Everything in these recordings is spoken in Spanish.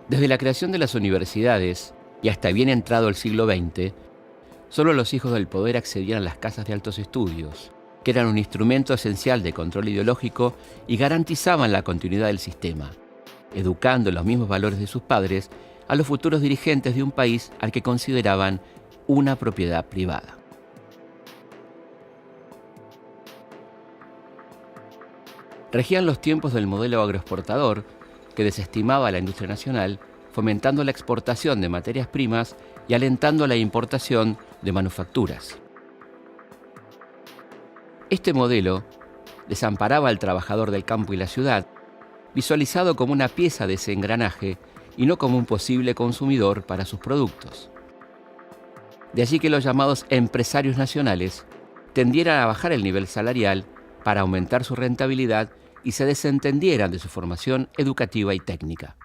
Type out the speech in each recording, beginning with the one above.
Desde la creación de las universidades y hasta bien entrado el siglo XX, solo los hijos del poder accedían a las casas de altos estudios, que eran un instrumento esencial de control ideológico y garantizaban la continuidad del sistema, educando en los mismos valores de sus padres a los futuros dirigentes de un país al que consideraban una propiedad privada. Regían los tiempos del modelo agroexportador, que desestimaba la industria nacional, fomentando la exportación de materias primas y alentando la importación de manufacturas. Este modelo desamparaba al trabajador del campo y la ciudad, visualizado como una pieza de ese engranaje y no como un posible consumidor para sus productos. De allí que los llamados empresarios nacionales tendieran a bajar el nivel salarial para aumentar su rentabilidad y se desentendieran de su formación educativa y técnica.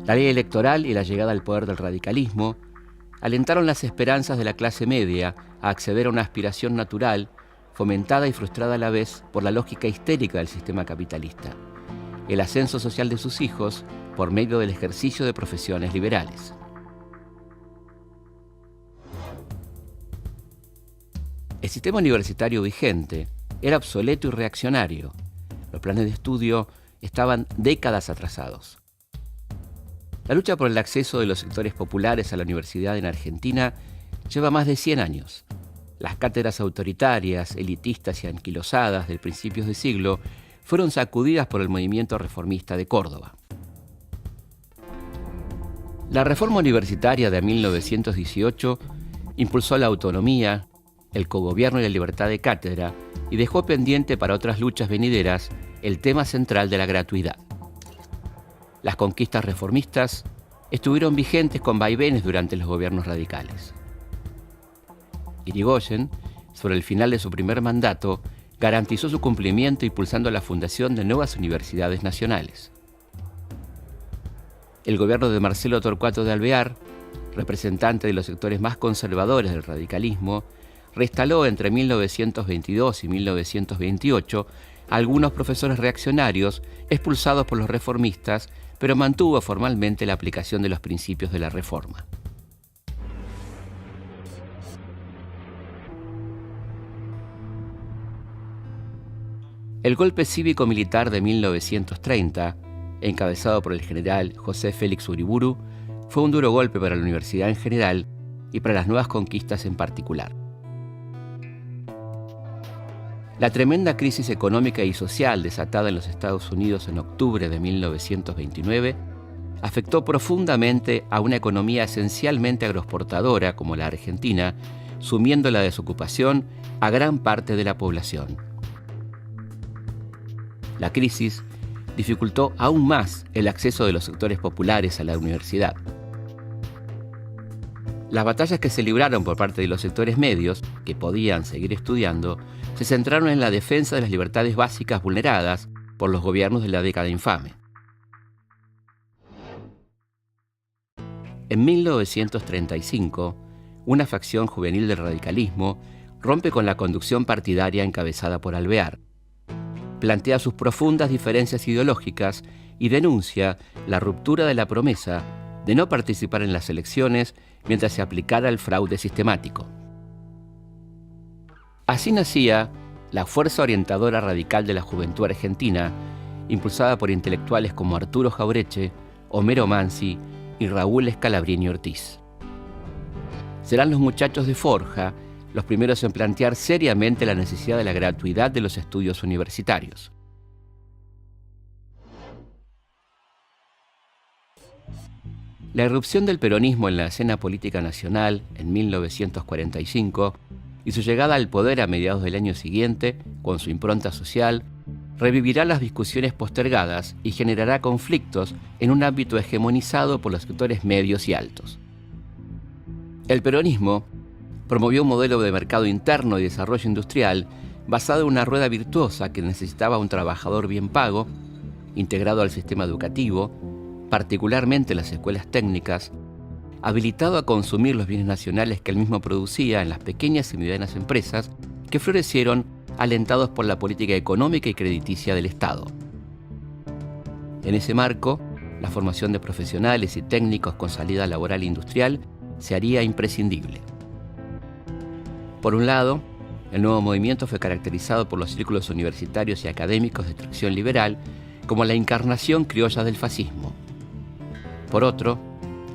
La ley electoral y la llegada al poder del radicalismo alentaron las esperanzas de la clase media a acceder a una aspiración natural, fomentada y frustrada a la vez por la lógica histérica del sistema capitalista, el ascenso social de sus hijos por medio del ejercicio de profesiones liberales. El sistema universitario vigente era obsoleto y reaccionario. Los planes de estudio estaban décadas atrasados. La lucha por el acceso de los sectores populares a la universidad en Argentina lleva más de 100 años. Las cátedras autoritarias, elitistas y anquilosadas del principios de siglo fueron sacudidas por el movimiento reformista de Córdoba. La reforma universitaria de 1918 impulsó la autonomía, el cogobierno y la libertad de cátedra y dejó pendiente para otras luchas venideras el tema central de la gratuidad. Las conquistas reformistas estuvieron vigentes con vaivenes durante los gobiernos radicales. Irigoyen, sobre el final de su primer mandato, garantizó su cumplimiento impulsando la fundación de nuevas universidades nacionales. El gobierno de Marcelo Torcuato de Alvear, representante de los sectores más conservadores del radicalismo, reinstaló entre 1922 y 1928 a algunos profesores reaccionarios expulsados por los reformistas, pero mantuvo formalmente la aplicación de los principios de la reforma. El golpe cívico-militar de 1930, encabezado por el general José Félix Uriburu, fue un duro golpe para la universidad en general y para las nuevas conquistas en particular. La tremenda crisis económica y social desatada en los Estados Unidos en octubre de 1929 afectó profundamente a una economía esencialmente agroexportadora como la Argentina, sumiendo la desocupación a gran parte de la población. La crisis dificultó aún más el acceso de los sectores populares a la universidad. Las batallas que se libraron por parte de los sectores medios, que podían seguir estudiando, se centraron en la defensa de las libertades básicas vulneradas por los gobiernos de la década infame. En 1935, una facción juvenil del radicalismo rompe con la conducción partidaria encabezada por Alvear. Plantea sus profundas diferencias ideológicas y denuncia la ruptura de la promesa de no participar en las elecciones mientras se aplicara el fraude sistemático. Así nacía la Fuerza Orientadora Radical de la Juventud Argentina, impulsada por intelectuales como Arturo Jaureche, Homero Mansi y Raúl Scalabrini Ortiz. Serán los muchachos de Forja los primeros en plantear seriamente la necesidad de la gratuidad de los estudios universitarios. La irrupción del peronismo en la escena política nacional en 1945 y su llegada al poder a mediados del año siguiente, con su impronta social, revivirá las discusiones postergadas y generará conflictos en un ámbito hegemonizado por los sectores medios y altos. El peronismo promovió un modelo de mercado interno y desarrollo industrial basado en una rueda virtuosa que necesitaba un trabajador bien pago, integrado al sistema educativo, particularmente las escuelas técnicas, habilitado a consumir los bienes nacionales que él mismo producía en las pequeñas y medianas empresas que florecieron alentados por la política económica y crediticia del Estado. En ese marco, la formación de profesionales y técnicos con salida laboral industrial se haría imprescindible. Por un lado, el nuevo movimiento fue caracterizado por los círculos universitarios y académicos de extracción liberal como la encarnación criolla del fascismo. Por otro,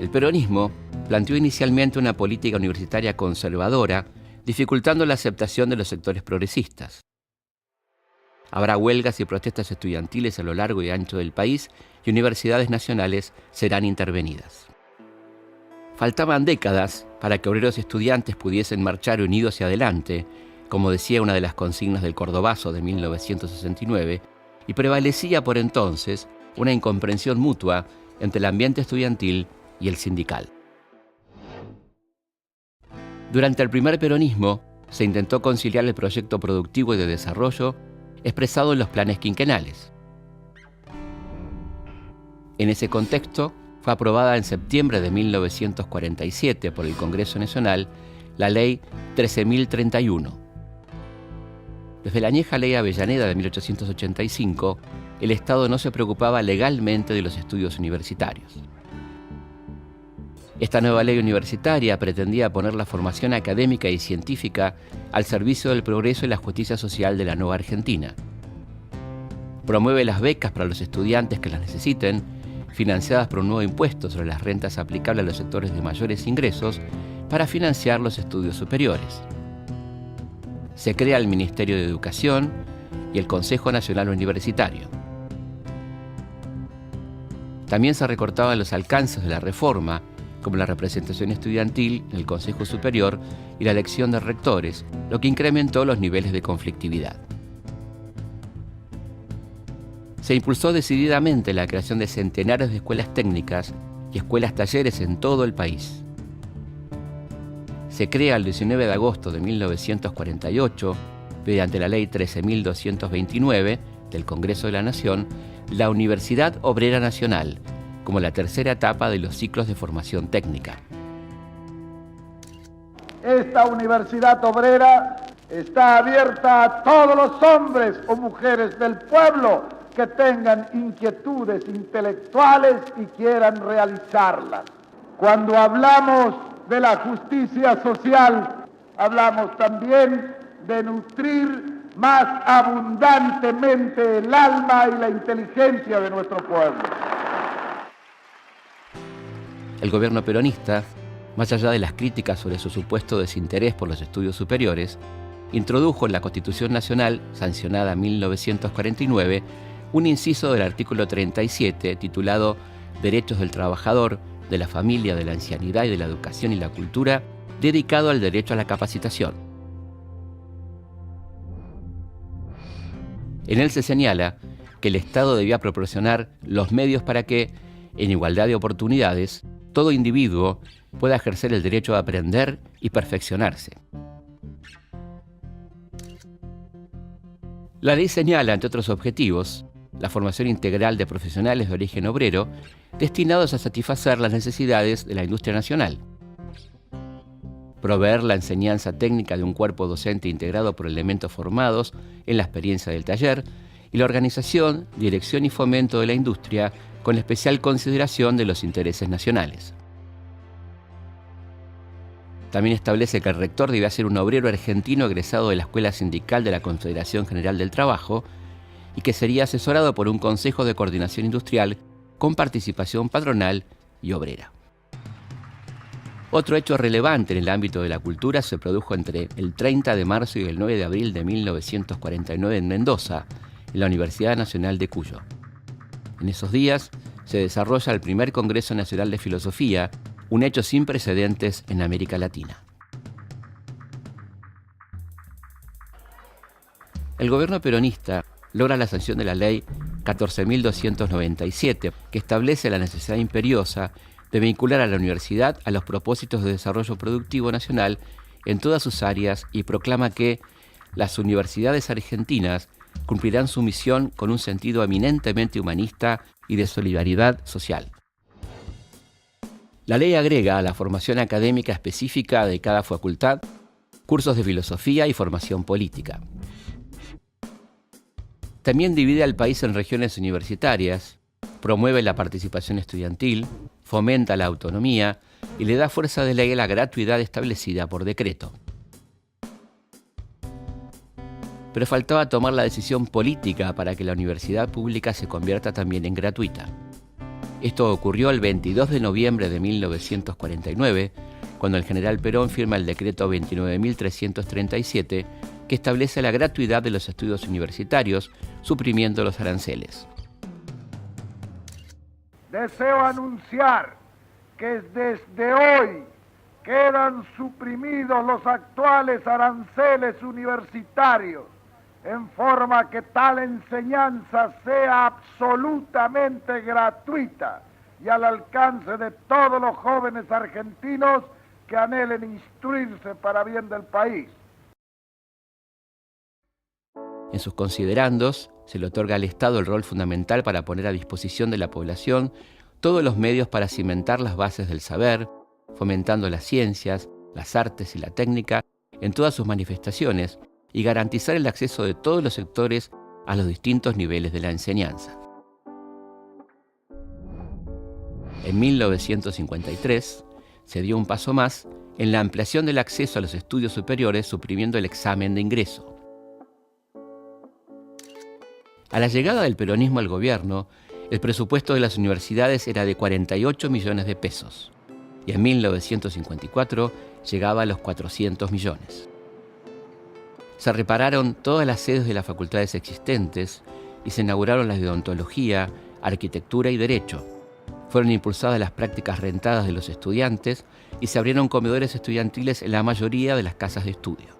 el peronismo planteó inicialmente una política universitaria conservadora, dificultando la aceptación de los sectores progresistas. Habrá huelgas y protestas estudiantiles a lo largo y ancho del país y universidades nacionales serán intervenidas. Faltaban décadas para que obreros y estudiantes pudiesen marchar unidos hacia adelante, como decía una de las consignas del Cordobazo de 1969, y prevalecía por entonces una incomprensión mutua entre el ambiente estudiantil y el sindical. Durante el primer peronismo se intentó conciliar el proyecto productivo y de desarrollo expresado en los planes quinquenales. En ese contexto, fue aprobada en septiembre de 1947 por el Congreso Nacional la Ley 13.031. Desde la añeja Ley Avellaneda de 1885, el Estado no se preocupaba legalmente de los estudios universitarios. Esta nueva ley universitaria pretendía poner la formación académica y científica al servicio del progreso y la justicia social de la nueva Argentina. Promueve las becas para los estudiantes que las necesiten, financiadas por un nuevo impuesto sobre las rentas aplicable a los sectores de mayores ingresos para financiar los estudios superiores. Se crea el Ministerio de Educación y el Consejo Nacional Universitario. También se recortaban los alcances de la reforma, como la representación estudiantil en el Consejo Superior y la elección de rectores, lo que incrementó los niveles de conflictividad. Se impulsó decididamente la creación de centenares de escuelas técnicas y escuelas talleres en todo el país. Se crea el 19 de agosto de 1948, mediante la Ley 13.229 del Congreso de la Nación, la Universidad Obrera Nacional, como la tercera etapa de los ciclos de formación técnica. Esta universidad obrera está abierta a todos los hombres o mujeres del pueblo que tengan inquietudes intelectuales y quieran realizarlas. Cuando hablamos de la justicia social, hablamos también de nutrir más abundantemente el alma y la inteligencia de nuestro pueblo. El gobierno peronista, más allá de las críticas sobre su supuesto desinterés por los estudios superiores, introdujo en la Constitución Nacional, sancionada en 1949, un inciso del artículo 37 titulado Derechos del Trabajador, de la Familia, de la Ancianidad y de la Educación y la Cultura, dedicado al derecho a la capacitación. En él se señala que el Estado debía proporcionar los medios para que, en igualdad de oportunidades, todo individuo pueda ejercer el derecho a aprender y perfeccionarse. La ley señala, entre otros objetivos, la formación integral de profesionales de origen obrero destinados a satisfacer las necesidades de la industria nacional. Proveer la enseñanza técnica de un cuerpo docente integrado por elementos formados en la experiencia del taller y la organización, dirección y fomento de la industria con especial consideración de los intereses nacionales. También establece que el rector debe ser un obrero argentino egresado de la Escuela Sindical de la Confederación General del Trabajo y que sería asesorado por un Consejo de Coordinación Industrial con participación patronal y obrera. Otro hecho relevante en el ámbito de la cultura se produjo entre el 30 de marzo y el 9 de abril de 1949 en Mendoza, en la Universidad Nacional de Cuyo. En esos días se desarrolla el primer Congreso Nacional de Filosofía, un hecho sin precedentes en América Latina. El gobierno peronista logra la sanción de la Ley 14.297, que establece la necesidad imperiosa de vincular a la universidad a los propósitos de desarrollo productivo nacional en todas sus áreas y proclama que las universidades argentinas cumplirán su misión con un sentido eminentemente humanista y de solidaridad social. La ley agrega a la formación académica específica de cada facultad cursos de filosofía y formación política. También divide al país en regiones universitarias, promueve la participación estudiantil, fomenta la autonomía y le da fuerza de ley a la gratuidad establecida por decreto. Pero faltaba tomar la decisión política para que la universidad pública se convierta también en gratuita. Esto ocurrió el 22 de noviembre de 1949, cuando el general Perón firma el decreto 29.337, que establece la gratuidad de los estudios universitarios, suprimiendo los aranceles. Deseo anunciar que desde hoy quedan suprimidos los actuales aranceles universitarios, en forma que tal enseñanza sea absolutamente gratuita y al alcance de todos los jóvenes argentinos que anhelen instruirse para bien del país. En sus considerandos, se le otorga al Estado el rol fundamental para poner a disposición de la población todos los medios para cimentar las bases del saber, fomentando las ciencias, las artes y la técnica en todas sus manifestaciones y garantizar el acceso de todos los sectores a los distintos niveles de la enseñanza. En 1953 se dio un paso más en la ampliación del acceso a los estudios superiores, suprimiendo el examen de ingreso. A la llegada del peronismo al gobierno, el presupuesto de las universidades era de 48 millones de pesos y en 1954 llegaba a los 400 millones. Se repararon todas las sedes de las facultades existentes y se inauguraron las de odontología, arquitectura y derecho. Fueron impulsadas las prácticas rentadas de los estudiantes y se abrieron comedores estudiantiles en la mayoría de las casas de estudio.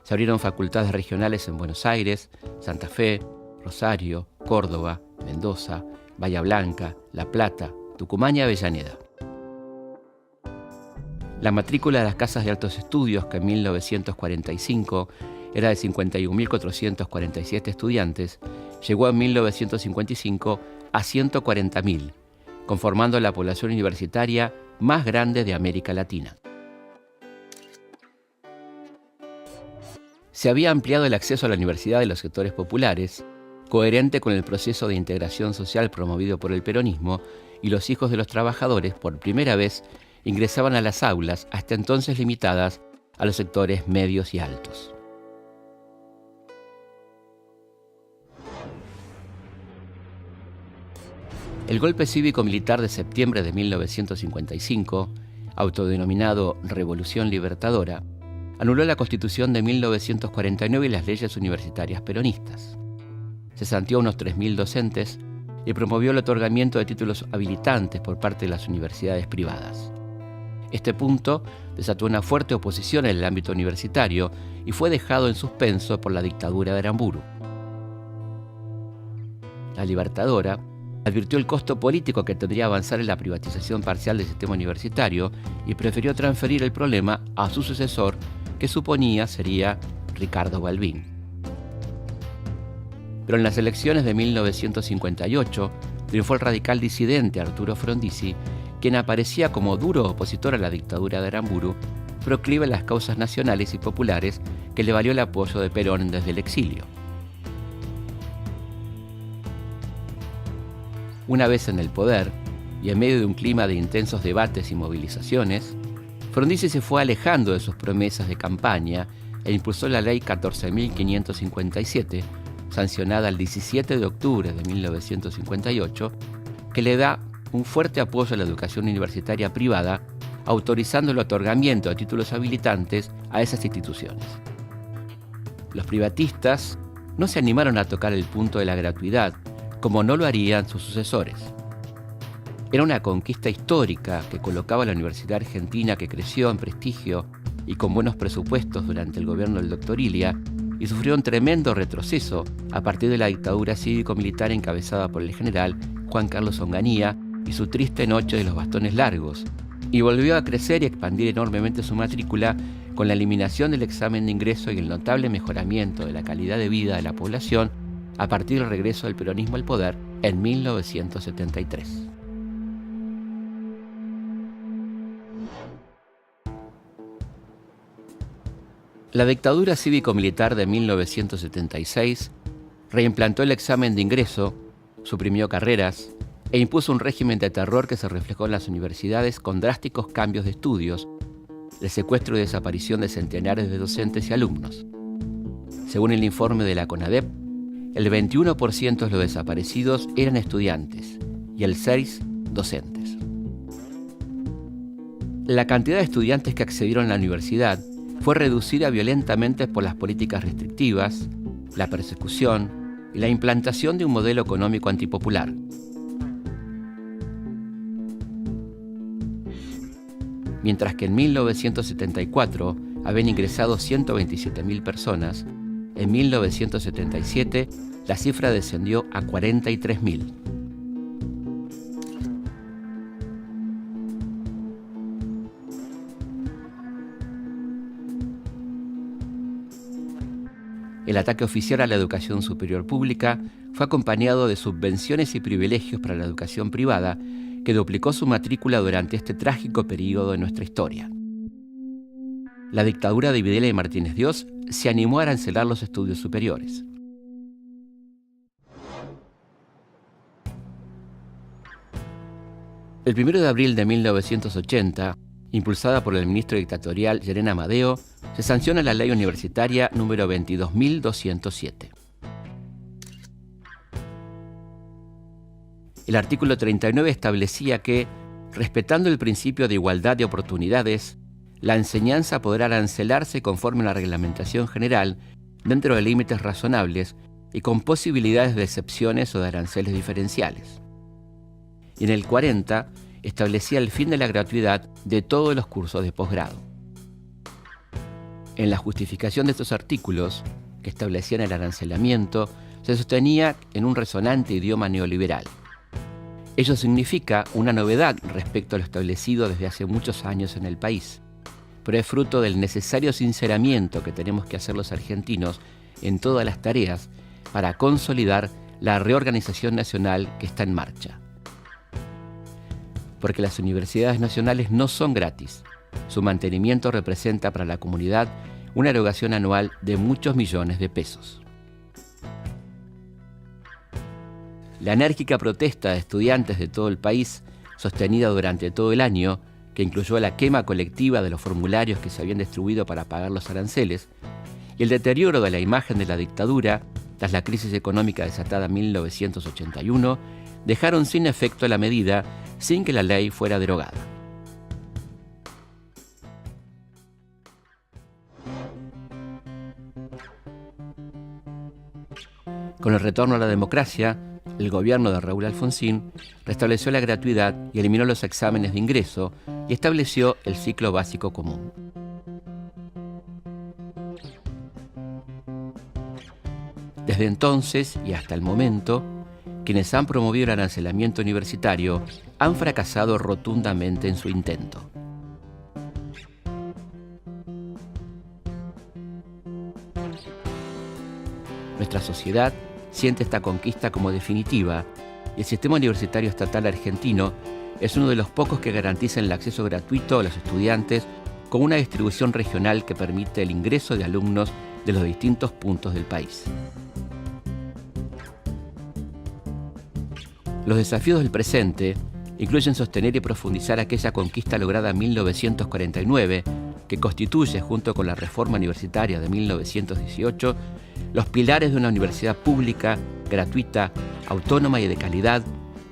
Se abrieron facultades regionales en Buenos Aires, Santa Fe, Rosario, Córdoba, Mendoza, Bahía Blanca, La Plata, Tucumán y Avellaneda. La matrícula de las casas de altos estudios, que en 1945 era de 51.447 estudiantes, llegó en 1955 a 140.000, conformando la población universitaria más grande de América Latina. Se había ampliado el acceso a la universidad de los sectores populares, coherente con el proceso de integración social promovido por el peronismo, y los hijos de los trabajadores, por primera vez, ingresaban a las aulas, hasta entonces limitadas a los sectores medios y altos. El golpe cívico-militar de septiembre de 1955, autodenominado Revolución Libertadora, anuló la Constitución de 1949 y las leyes universitarias peronistas. Cesanteó a unos 3.000 docentes y promovió el otorgamiento de títulos habilitantes por parte de las universidades privadas. Este punto desató una fuerte oposición en el ámbito universitario y fue dejado en suspenso por la dictadura de Aramburu. La Libertadora advirtió el costo político que tendría avanzar en la privatización parcial del sistema universitario y prefirió transferir el problema a su sucesor, que suponía sería Ricardo Balbín. Pero en las elecciones de 1958 triunfó el radical disidente Arturo Frondizi, quien aparecía como duro opositor a la dictadura de Aramburu, proclive a las causas nacionales y populares, que le valió el apoyo de Perón desde el exilio. Una vez en el poder, y en medio de un clima de intensos debates y movilizaciones, Frondizi se fue alejando de sus promesas de campaña e impulsó la Ley 14.557, sancionada el 17 de octubre de 1958, que le da un fuerte apoyo a la educación universitaria privada, autorizando el otorgamiento de títulos habilitantes a esas instituciones. Los privatistas no se animaron a tocar el punto de la gratuidad, como no lo harían sus sucesores. Era una conquista histórica que colocaba a la Universidad Argentina, que creció en prestigio y con buenos presupuestos durante el gobierno del Dr. Ilia, y sufrió un tremendo retroceso a partir de la dictadura cívico-militar encabezada por el general Juan Carlos Onganía y su triste noche de los bastones largos, y volvió a crecer y expandir enormemente su matrícula con la eliminación del examen de ingreso y el notable mejoramiento de la calidad de vida de la población a partir del regreso del peronismo al poder en 1973. La dictadura cívico-militar de 1976 reimplantó el examen de ingreso suprimió carreras e impuso un régimen de terror que se reflejó en las universidades con drásticos cambios de estudios, el secuestro y desaparición de centenares de docentes y alumnos. Según el informe de la CONADEP, el 21% de los desaparecidos eran estudiantes y el 6% docentes. La cantidad de estudiantes que accedieron a la universidad fue reducida violentamente por las políticas restrictivas, la persecución y la implantación de un modelo económico antipopular. Mientras que en 1974 habían ingresado 127.000 personas, en 1977 la cifra descendió a 43.000. El ataque oficial a la educación superior pública fue acompañado de subvenciones y privilegios para la educación privada, que duplicó su matrícula durante este trágico periodo de nuestra historia. La dictadura de Videla y Martínez Dios se animó a arancelar los estudios superiores. El 1 de abril de 1980, impulsada por el ministro dictatorial Llerena Amadeo, se sanciona la ley universitaria número 22.207. El artículo 39 establecía que, respetando el principio de igualdad de oportunidades, la enseñanza podrá arancelarse conforme a la reglamentación general, dentro de límites razonables y con posibilidades de excepciones o de aranceles diferenciales. Y en el 40 establecía el fin de la gratuidad de todos los cursos de posgrado. En la justificación de estos artículos, que establecían el arancelamiento, se sostenía en un resonante idioma neoliberal. Ello significa una novedad respecto a lo establecido desde hace muchos años en el país, pero es fruto del necesario sinceramiento que tenemos que hacer los argentinos en todas las tareas para consolidar la reorganización nacional que está en marcha. Porque las universidades nacionales no son gratis. Su mantenimiento representa para la comunidad una erogación anual de muchos millones de pesos. La enérgica protesta de estudiantes de todo el país, sostenida durante todo el año, que incluyó la quema colectiva de los formularios que se habían distribuido para pagar los aranceles, y el deterioro de la imagen de la dictadura tras la crisis económica desatada en 1981, dejaron sin efecto la medida sin que la ley fuera derogada. Con el retorno a la democracia, el gobierno de Raúl Alfonsín restableció la gratuidad y eliminó los exámenes de ingreso y estableció el ciclo básico común. Desde entonces y hasta el momento, quienes han promovido el arancelamiento universitario han fracasado rotundamente en su intento. Nuestra sociedad siente esta conquista como definitiva y el sistema universitario estatal argentino es uno de los pocos que garantiza el acceso gratuito a los estudiantes con una distribución regional que permite el ingreso de alumnos de los distintos puntos del país. Los desafíos del presente incluyen sostener y profundizar aquella conquista lograda en 1949, que constituye, junto con la reforma universitaria de 1918, los pilares de una universidad pública, gratuita, autónoma y de calidad,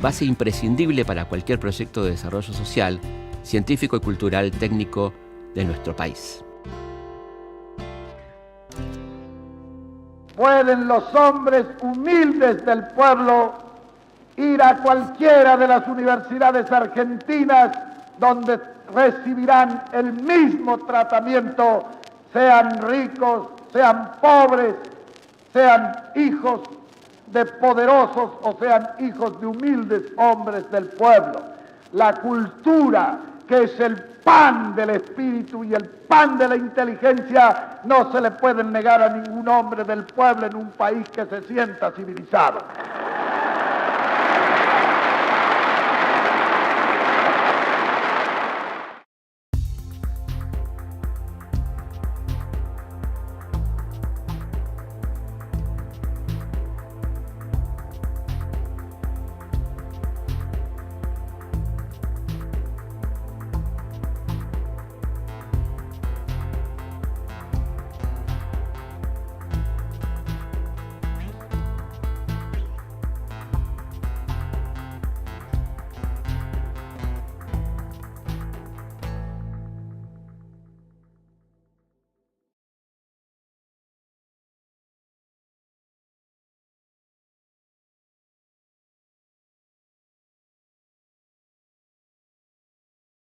base imprescindible para cualquier proyecto de desarrollo social, científico y cultural técnico de nuestro país. Pueden los hombres humildes del pueblo ir a cualquiera de las universidades argentinas donde recibirán el mismo tratamiento, sean ricos, sean pobres, sean hijos de poderosos o sean hijos de humildes hombres del pueblo. La cultura, que es el pan del espíritu y el pan de la inteligencia, no se le puede negar a ningún hombre del pueblo en un país que se sienta civilizado.